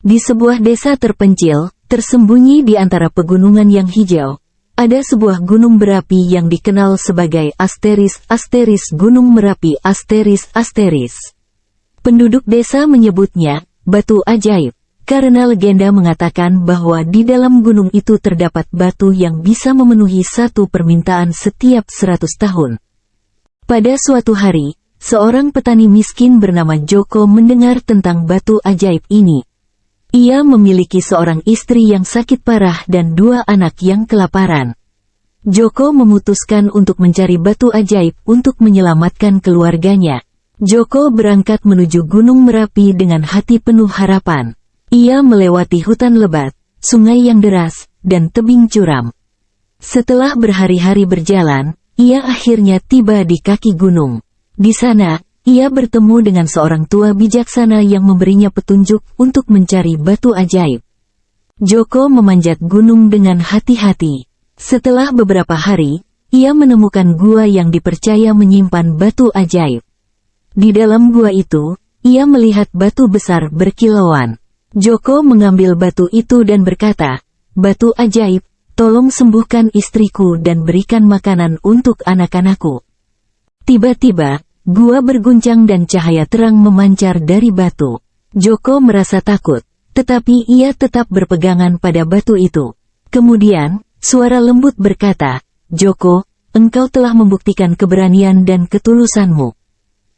Di sebuah desa terpencil, tersembunyi di antara pegunungan yang hijau, ada sebuah gunung berapi yang dikenal sebagai Asteris Gunung Merapi Asteris. Penduduk desa menyebutnya batu ajaib, karena legenda mengatakan bahwa di dalam gunung itu terdapat batu yang bisa memenuhi satu permintaan setiap 100 tahun. Pada suatu hari, seorang petani miskin bernama Joko mendengar tentang batu ajaib ini. Ia memiliki seorang istri yang sakit parah dan 2 anak yang kelaparan. Joko memutuskan untuk mencari batu ajaib untuk menyelamatkan keluarganya. Joko berangkat menuju Gunung Merapi dengan hati penuh harapan. Ia melewati hutan lebat, sungai yang deras, dan tebing curam. Setelah berhari-hari berjalan, ia akhirnya tiba di kaki gunung. Di sana, ia bertemu dengan seorang tua bijaksana yang memberinya petunjuk untuk mencari batu ajaib. Joko memanjat gunung dengan hati-hati. Setelah beberapa hari, ia menemukan gua yang dipercaya menyimpan batu ajaib. Di dalam gua itu, ia melihat batu besar berkilauan. Joko mengambil batu itu dan berkata, "Batu ajaib, tolong sembuhkan istriku dan berikan makanan untuk anak-anakku." Tiba-tiba, gua berguncang dan cahaya terang memancar dari batu. Joko merasa takut, tetapi ia tetap berpegangan pada batu itu. Kemudian, suara lembut berkata, "Joko, engkau telah membuktikan keberanian dan ketulusanmu.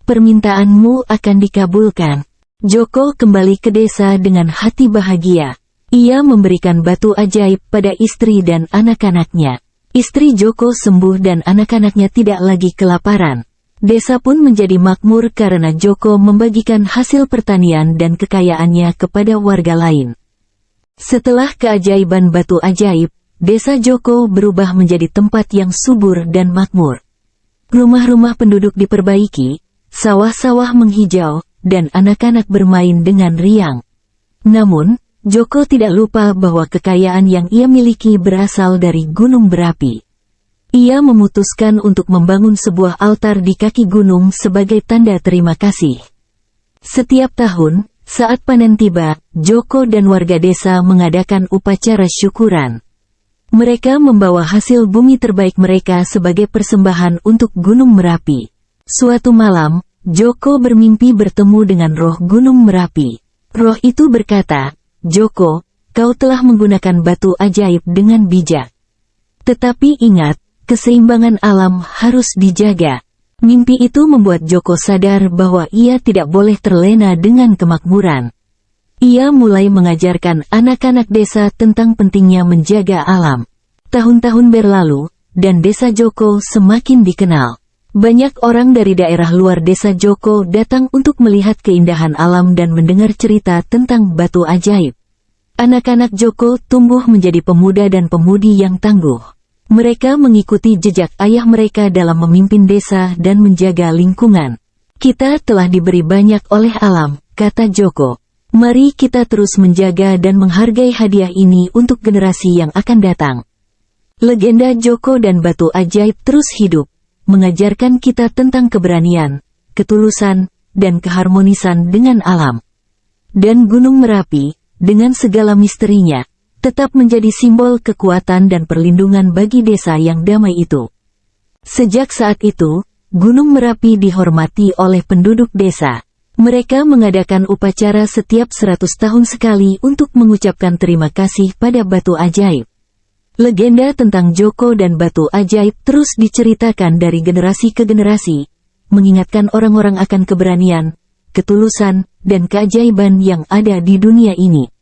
Permintaanmu akan dikabulkan." Joko kembali ke desa dengan hati bahagia. Ia memberikan batu ajaib pada istri dan anak-anaknya. Istri Joko sembuh dan anak-anaknya tidak lagi kelaparan. Desa pun menjadi makmur karena Joko membagikan hasil pertanian dan kekayaannya kepada warga lain. Setelah keajaiban batu ajaib, desa Joko berubah menjadi tempat yang subur dan makmur. Rumah-rumah penduduk diperbaiki, sawah-sawah menghijau, dan anak-anak bermain dengan riang. Namun, Joko tidak lupa bahwa kekayaan yang ia miliki berasal dari gunung berapi. Ia memutuskan untuk membangun sebuah altar di kaki gunung sebagai tanda terima kasih. Setiap tahun, saat panen tiba, Joko dan warga desa mengadakan upacara syukuran. Mereka membawa hasil bumi terbaik mereka sebagai persembahan untuk Gunung Merapi. Suatu malam, Joko bermimpi bertemu dengan roh Gunung Merapi. Roh itu berkata, "Joko, kau telah menggunakan batu ajaib dengan bijak. Tetapi ingat, keseimbangan alam harus dijaga." Mimpi itu membuat Joko sadar bahwa ia tidak boleh terlena dengan kemakmuran. Ia mulai mengajarkan anak-anak desa tentang pentingnya menjaga alam. Tahun-tahun berlalu, dan desa Joko semakin dikenal. Banyak orang dari daerah luar desa Joko datang untuk melihat keindahan alam dan mendengar cerita tentang batu ajaib. Anak-anak Joko tumbuh menjadi pemuda dan pemudi yang tangguh. Mereka mengikuti jejak ayah mereka dalam memimpin desa dan menjaga lingkungan. "Kita telah diberi banyak oleh alam," kata Joko. "Mari kita terus menjaga dan menghargai hadiah ini untuk generasi yang akan datang." Legenda Joko dan batu ajaib terus hidup, mengajarkan kita tentang keberanian, ketulusan, dan keharmonisan dengan alam. Dan Gunung Merapi, dengan segala misterinya, tetap menjadi simbol kekuatan dan perlindungan bagi desa yang damai itu. Sejak saat itu, Gunung Merapi dihormati oleh penduduk desa. Mereka mengadakan upacara setiap 100 tahun sekali untuk mengucapkan terima kasih pada batu ajaib. Legenda tentang Joko dan batu ajaib terus diceritakan dari generasi ke generasi, mengingatkan orang-orang akan keberanian, ketulusan, dan keajaiban yang ada di dunia ini.